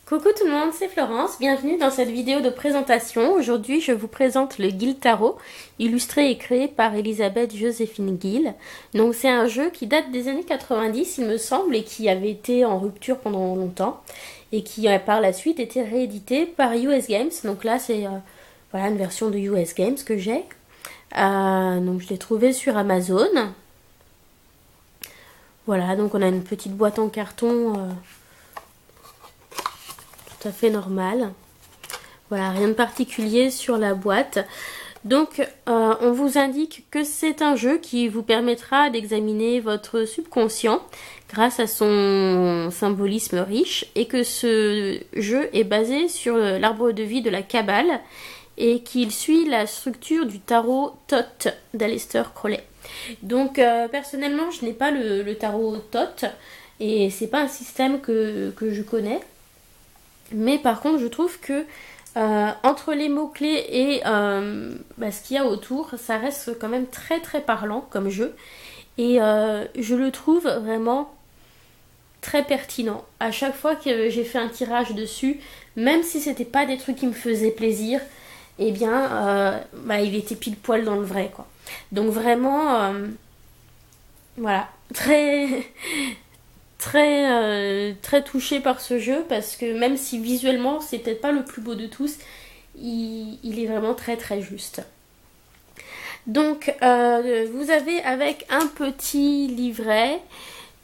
Coucou tout le monde, c'est Florence, bienvenue dans cette vidéo de présentation. Aujourd'hui je vous présente le Guild Tarot, illustré et créé par Elisabeth Joséphine Gill. Donc c'est un jeu qui date des années 90 il me semble et qui avait été en rupture pendant longtemps et qui a par la suite été réédité par US Games. Donc là c'est voilà, une version de US Games que j'ai. Donc je l'ai trouvé sur Amazon. Voilà, donc on a une petite boîte en carton tout à fait normale. Voilà, rien de particulier sur la boîte. Donc, on vous indique que c'est un jeu qui vous permettra d'examiner votre subconscient grâce à son symbolisme riche et que ce jeu est basé sur l'arbre de vie de la Kabbale et qu'il suit la structure du tarot Thoth d'Aleister Crowley. Donc, personnellement, je n'ai pas le tarot Thoth et c'est pas un système que je connais. Mais par contre, je trouve que entre les mots-clés et ce qu'il y a autour, ça reste quand même très très parlant comme jeu. Et je le trouve vraiment très pertinent. À chaque fois que j'ai fait un tirage dessus, même si c'était pas des trucs qui me faisaient plaisir, eh bien, il était pile poil dans le vrai, quoi. Donc vraiment, voilà, très touchée par ce jeu parce que même si visuellement c'est peut-être pas le plus beau de tous, il est vraiment très très juste. Donc vous avez avec un petit livret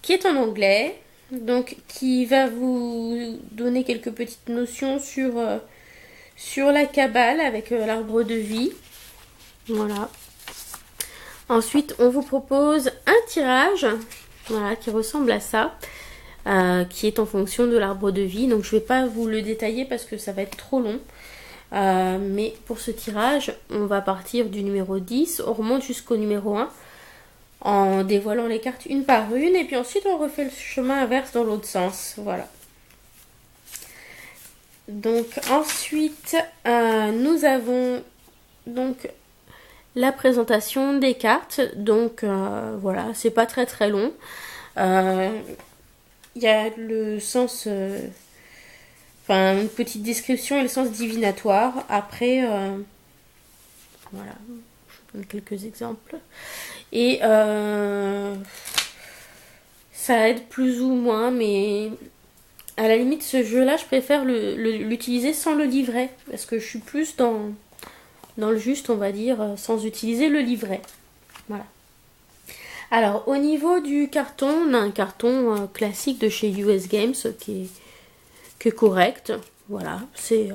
qui est en anglais, donc qui va vous donner quelques petites notions sur la Kabbale avec l'arbre de vie. Voilà. Ensuite, on vous propose un tirage, voilà, qui ressemble à ça, qui est en fonction de l'arbre de vie. Donc je ne vais pas vous le détailler parce que ça va être trop long. Mais pour ce tirage, on va partir du numéro 10, on remonte jusqu'au numéro 1 en dévoilant les cartes une par une et puis ensuite on refait le chemin inverse dans l'autre sens. Voilà. Donc ensuite, nous avons donc la présentation des cartes. Donc voilà, c'est pas très très long. Il y a le sens, une petite description et le sens divinatoire. Après, voilà, je vous donne quelques exemples. Et ça aide plus ou moins, mais à la limite, ce jeu-là, je préfère l'utiliser sans le livret. Parce que je suis plus dans le juste, on va dire, sans utiliser le livret. Voilà. Alors, au niveau du carton, on a un carton classique de chez US Games qui est correct. Voilà, c'est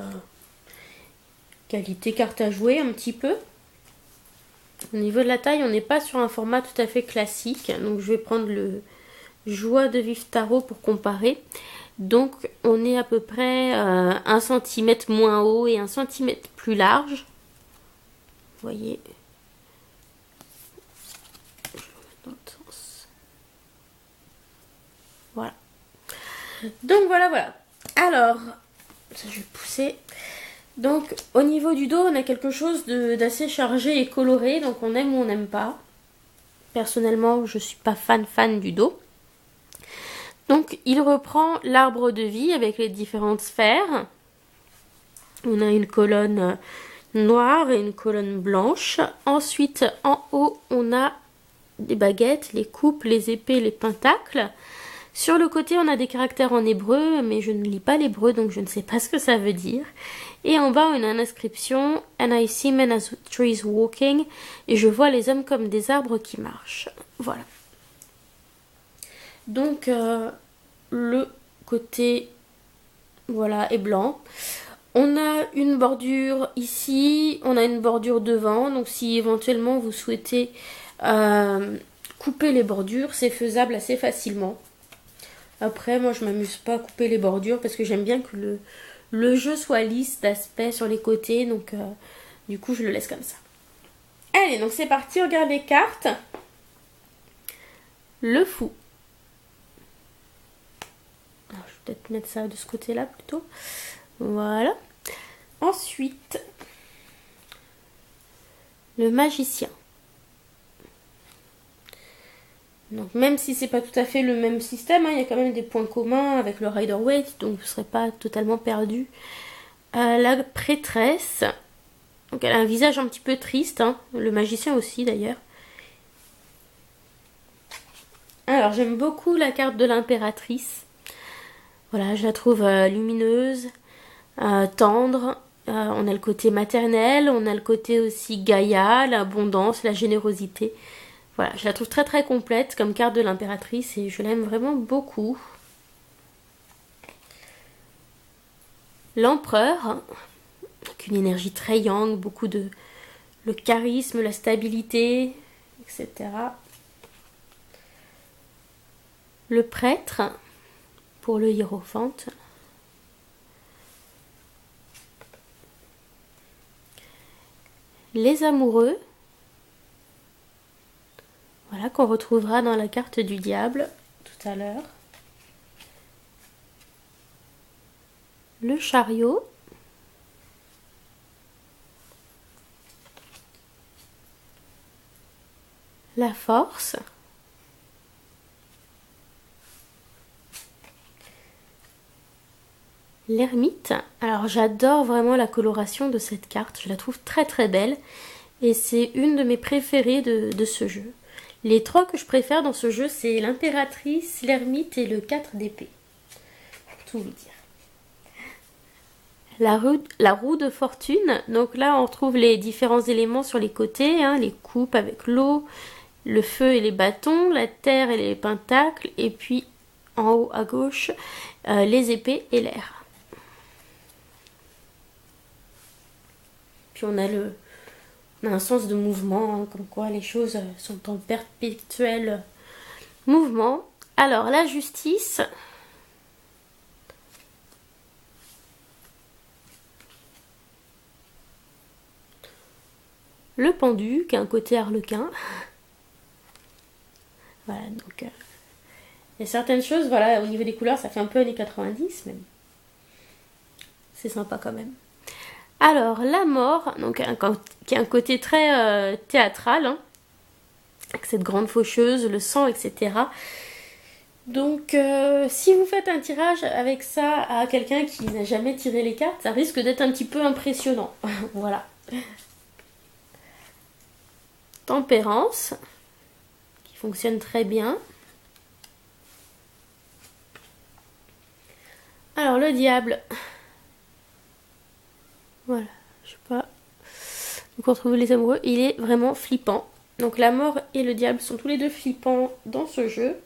qualité carte à jouer un petit peu. Au niveau de la taille, on n'est pas sur un format tout à fait classique. Donc, je vais prendre le Joie de vivre tarot pour comparer. Donc, on est à peu près 1 cm moins haut et 1 cm plus large. Vous voyez. Je vais mettre dans l'autre sens. Voilà. Donc, voilà. Alors, ça, je vais pousser. Donc, au niveau du dos, on a quelque chose d'assez chargé et coloré. Donc, on aime ou on n'aime pas. Personnellement, je suis pas fan du dos. Donc, il reprend l'arbre de vie avec les différentes sphères. On a une colonne noire et une colonne blanche. Ensuite, en haut, on a des baguettes, les coupes, les épées, les pentacles. Sur le côté, on a des caractères en hébreu, mais je ne lis pas l'hébreu, donc je ne sais pas ce que ça veut dire. Et en bas, on a une inscription « And I see men as trees walking » et je vois les hommes comme des arbres qui marchent. Voilà. Donc, le côté, voilà, est blanc. On a une bordure ici, on a une bordure devant. Donc, si éventuellement vous souhaitez couper les bordures, c'est faisable assez facilement. Après, moi, je m'amuse pas à couper les bordures parce que j'aime bien que le jeu soit lisse d'aspect sur les côtés. Donc, du coup, je le laisse comme ça. Allez, donc c'est parti, on regarde les cartes. Le fou. Alors, je vais peut-être mettre ça de ce côté-là plutôt. Voilà. Ensuite, le magicien. Donc même si c'est pas tout à fait le même système, hein, il y a quand même des points communs avec le Rider-Waite, donc vous ne serez pas totalement perdu. La prêtresse, donc elle a un visage un petit peu triste, hein, le magicien aussi d'ailleurs. Alors j'aime beaucoup la carte de l'impératrice. Voilà, je la trouve lumineuse, tendre. On a le côté maternel, on a le côté aussi Gaïa, l'abondance, la générosité. Voilà, je la trouve très très complète comme carte de l'impératrice et je l'aime vraiment beaucoup. L'empereur, avec une énergie très yang, beaucoup de le charisme, la stabilité, etc. Le prêtre, pour le hiérophante. Les amoureux, voilà, qu'on retrouvera dans la carte du diable tout à l'heure. Le chariot. La force. L'ermite. Alors j'adore vraiment la coloration de cette carte, je la trouve très très belle et c'est une de mes préférées de ce jeu. Les trois que je préfère dans ce jeu, c'est l'impératrice, l'ermite et le 4 d'épée. Pour tout vous dire. La roue de fortune, donc là on retrouve les différents éléments sur les côtés, hein, les coupes avec l'eau, le feu et les bâtons, la terre et les pentacles, et puis en haut à gauche, les épées et l'air. Puis on a un sens de mouvement, hein, comme quoi les choses sont en perpétuel mouvement. Alors la justice. Le pendu, qui a un côté harlequin. Voilà, donc il y a certaines choses, voilà, au niveau des couleurs, ça fait un peu années 90, mais c'est sympa quand même. Alors, la mort, donc, qui a un côté très théâtral, hein, avec cette grande faucheuse, le sang, etc. Donc, si vous faites un tirage avec ça à quelqu'un qui n'a jamais tiré les cartes, ça risque d'être un petit peu impressionnant. Voilà. Tempérance, qui fonctionne très bien. Alors, le diable. Voilà, je sais pas. Donc, on retrouve les amoureux. Il est vraiment flippant. Donc, la mort et le diable sont tous les deux flippants dans ce jeu.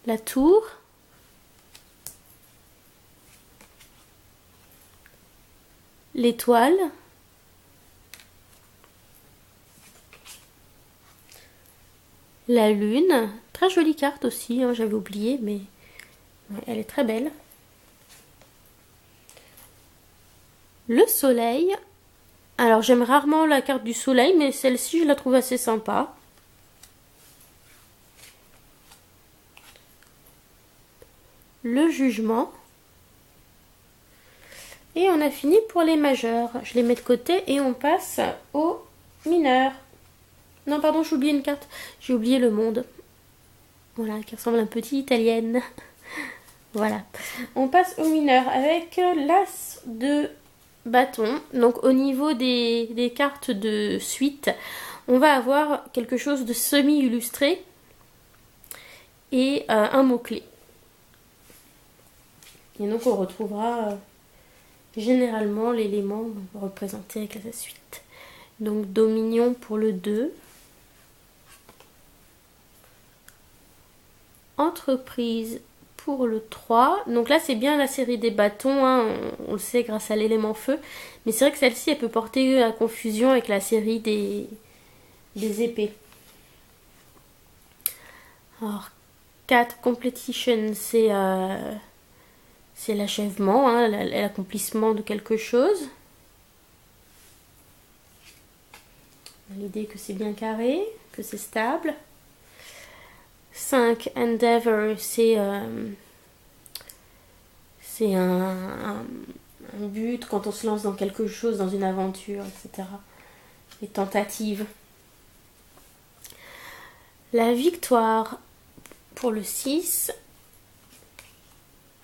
La tour. L'étoile. La lune. Très jolie carte aussi, hein, j'avais oublié, mais ouais, elle est très belle. Le soleil. Alors j'aime rarement la carte du soleil, mais celle-ci je la trouve assez sympa. Le jugement. Et on a fini pour les majeurs. Je les mets de côté et on passe aux mineurs. Non, pardon, j'ai oublié une carte. J'ai oublié le monde. Voilà, qui ressemble à un petit italienne. Voilà. On passe aux mineurs avec l'as de bâton. Donc au niveau des cartes de suite, on va avoir quelque chose de semi-illustré et un mot-clé. Et donc on retrouvera généralement l'élément représenté avec la suite. Donc Dominion pour le 2. Entreprise pour le 3. Donc là c'est bien la série des bâtons, hein, on le sait grâce à l'élément feu. Mais c'est vrai que celle-ci elle peut porter à confusion avec la série des épées. Alors 4 completion, c'est l'achèvement, hein, l'accomplissement de quelque chose. L'idée que c'est bien carré, que c'est stable. 5 endeavor, c'est un but quand on se lance dans quelque chose, dans une aventure, etc. Les tentatives. La victoire pour le 6.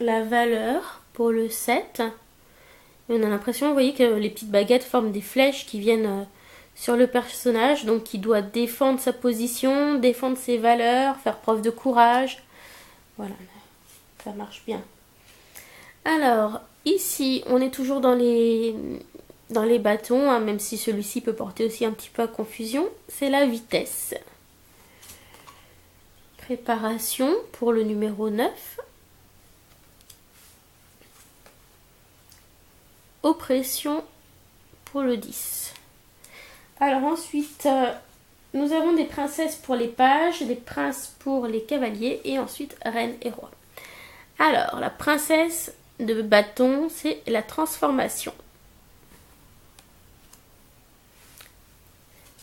La valeur pour le 7. Et on a l'impression, vous voyez, que les petites baguettes forment des flèches qui viennent sur le personnage. Donc il doit défendre sa position, défendre ses valeurs, faire preuve de courage. Voilà, ça marche bien. Alors, ici, on est toujours dans les bâtons, hein, même si celui-ci peut porter aussi un petit peu à confusion. C'est la vitesse. Préparation pour le numéro 9. Oppression pour le 10. Alors ensuite, nous avons des princesses pour les pages, des princes pour les cavaliers et ensuite reine et roi. Alors, la princesse de bâton, c'est la transformation.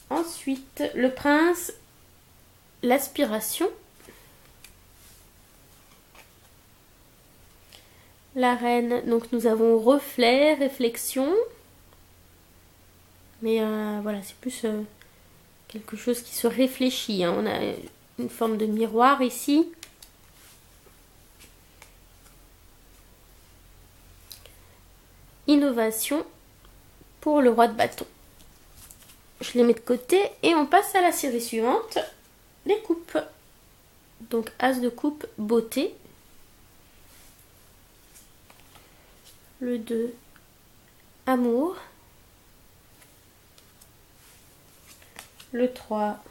Ensuite, le prince, l'aspiration. La reine, donc nous avons reflet, réflexion. Mais voilà, c'est plus quelque chose qui se réfléchit. Hein. On a une forme de miroir ici. Innovation pour le roi de bâton. Je les mets de côté et on passe à la série suivante, les coupes. Donc as de coupe, beauté. Le 2, amour. Le 3,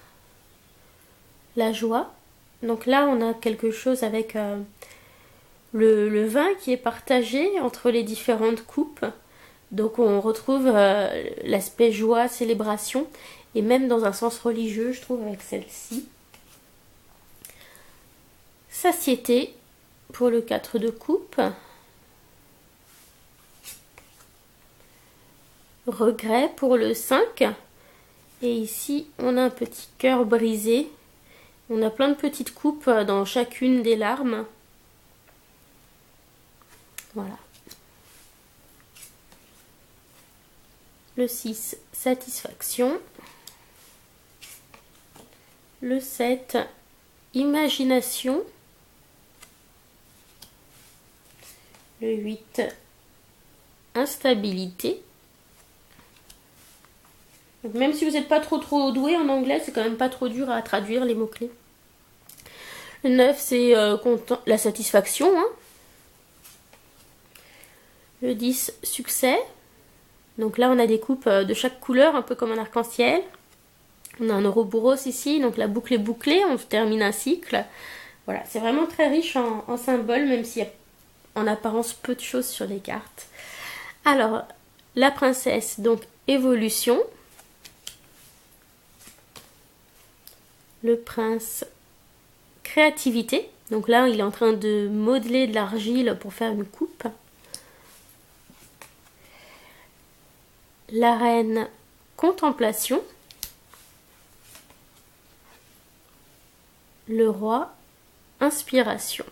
la joie. Donc là, on a quelque chose avec le vin qui est partagé entre les différentes coupes. Donc on retrouve l'aspect joie, célébration, et même dans un sens religieux, je trouve, avec celle-ci. Satiété pour le 4 de coupe. Regret pour le 5. Et ici, on a un petit cœur brisé. On a plein de petites coupes dans chacune des larmes. Voilà. Le 6, satisfaction. Le 7, imagination. Le 8, instabilité. Donc même si vous n'êtes pas trop doué en anglais, c'est quand même pas trop dur à traduire les mots-clés. Le 9, c'est la satisfaction. Hein. Le 10, succès. Donc là, on a des coupes de chaque couleur, un peu comme un arc-en-ciel. On a un Ouroboros ici, donc la boucle est bouclée, on termine un cycle. Voilà, c'est vraiment très riche en symboles, même s'il y a en apparence peu de choses sur les cartes. Alors, la princesse, donc évolution. Le prince, créativité. Donc là, il est en train de modeler de l'argile pour faire une coupe. La reine, contemplation. Le roi, inspiration.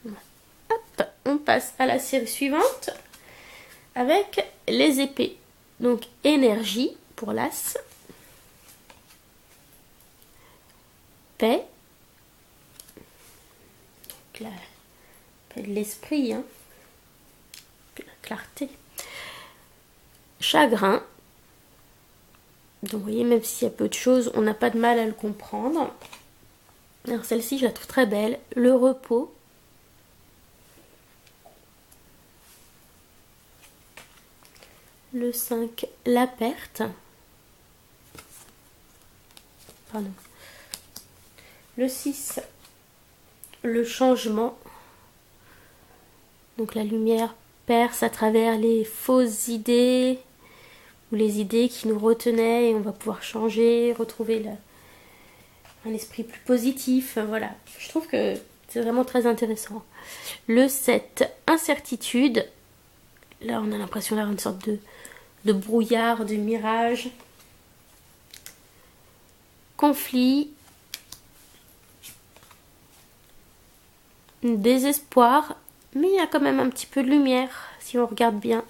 Hop, on passe à la série suivante avec les épées. Donc énergie pour l'as. Paix. Donc la paix de l'esprit, hein. La clarté. Chagrin. Donc vous voyez, même s'il y a peu de choses, on n'a pas de mal à le comprendre. Alors celle-ci, je la trouve très belle. Le repos. Le 5, la perte. Pardon. Le 6, le changement. Donc la lumière perce à travers les fausses idées ou les idées qui nous retenaient et on va pouvoir changer, retrouver un esprit plus positif. Voilà, je trouve que c'est vraiment très intéressant. Le 7, incertitude. Là, on a l'impression d'avoir une sorte de brouillard, de mirage. Conflit. Désespoir. Mais il y a quand même un petit peu de lumière, si on regarde bien.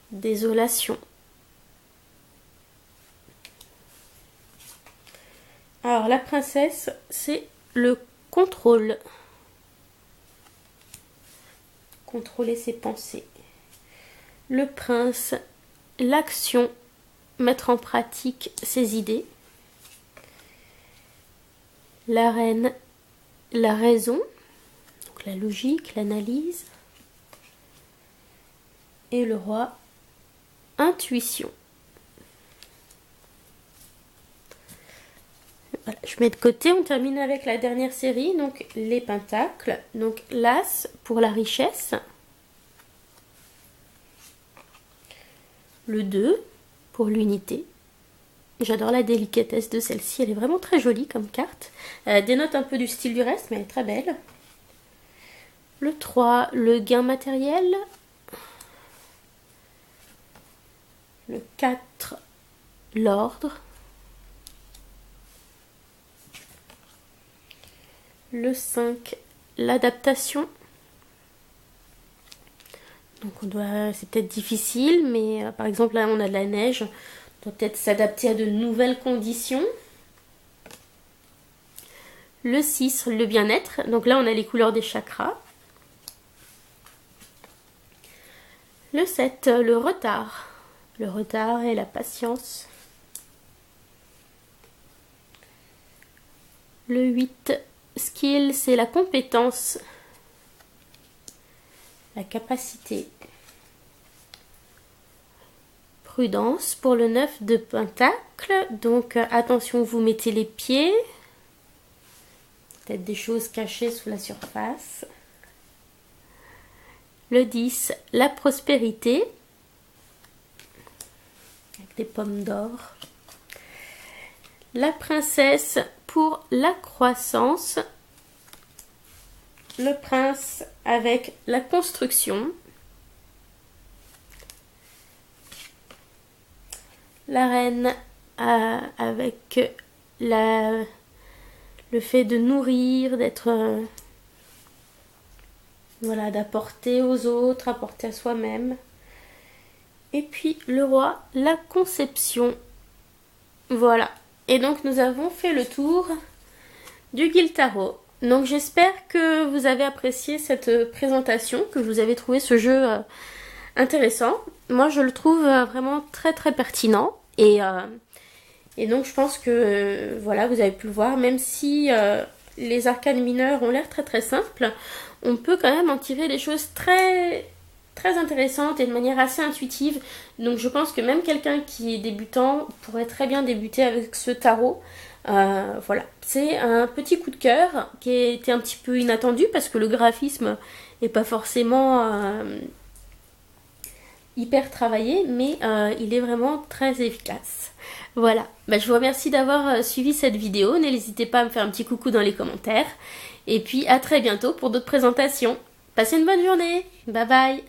Désolation. Alors la princesse, c'est le contrôle. Contrôler ses pensées. Le prince, l'action, mettre en pratique ses idées. La reine, la raison, donc la logique, l'analyse. Et le roi, intuition. Voilà, je mets de côté, on termine avec la dernière série, donc les pentacles. Donc l'as pour la richesse. Le 2 pour l'unité. J'adore la délicatesse de celle-ci, elle est vraiment très jolie comme carte. Elle dénote un peu du style du reste, mais elle est très belle. Le 3, le gain matériel. Le 4, l'ordre. Le 5, l'adaptation. Donc c'est peut-être difficile, mais par exemple là on a de la neige. On doit peut-être s'adapter à de nouvelles conditions. Le 6, le bien-être. Donc là on a les couleurs des chakras. Le 7, le retard. Le retard et la patience. Le 8, skill, c'est la compétence, la capacité. Prudence pour le 9 de pentacle. Donc attention, vous mettez les pieds. Peut-être des choses cachées sous la surface. Le 10, la prospérité. Avec des pommes d'or. La princesse pour la croissance. Le prince avec la construction. La reine avec le fait de nourrir, d'être... voilà, d'apporter aux autres, apporter à soi-même. Et puis le roi, la conception. Voilà. Et donc nous avons fait le tour du Guild Tarot. Donc j'espère que vous avez apprécié cette présentation, que vous avez trouvé ce jeu intéressant. Moi je le trouve vraiment très très pertinent. Et donc je pense que voilà, vous avez pu le voir, même si les arcanes mineurs ont l'air très très simples, on peut quand même en tirer des choses très très intéressantes et de manière assez intuitive. Donc je pense que même quelqu'un qui est débutant pourrait très bien débuter avec ce tarot. Voilà, c'est un petit coup de cœur qui était un petit peu inattendu parce que le graphisme n'est pas forcément hyper travaillé, mais il est vraiment très efficace. Voilà, je vous remercie d'avoir suivi cette vidéo. N'hésitez pas à me faire un petit coucou dans les commentaires. Et puis à très bientôt pour d'autres présentations. Passez une bonne journée. Bye bye.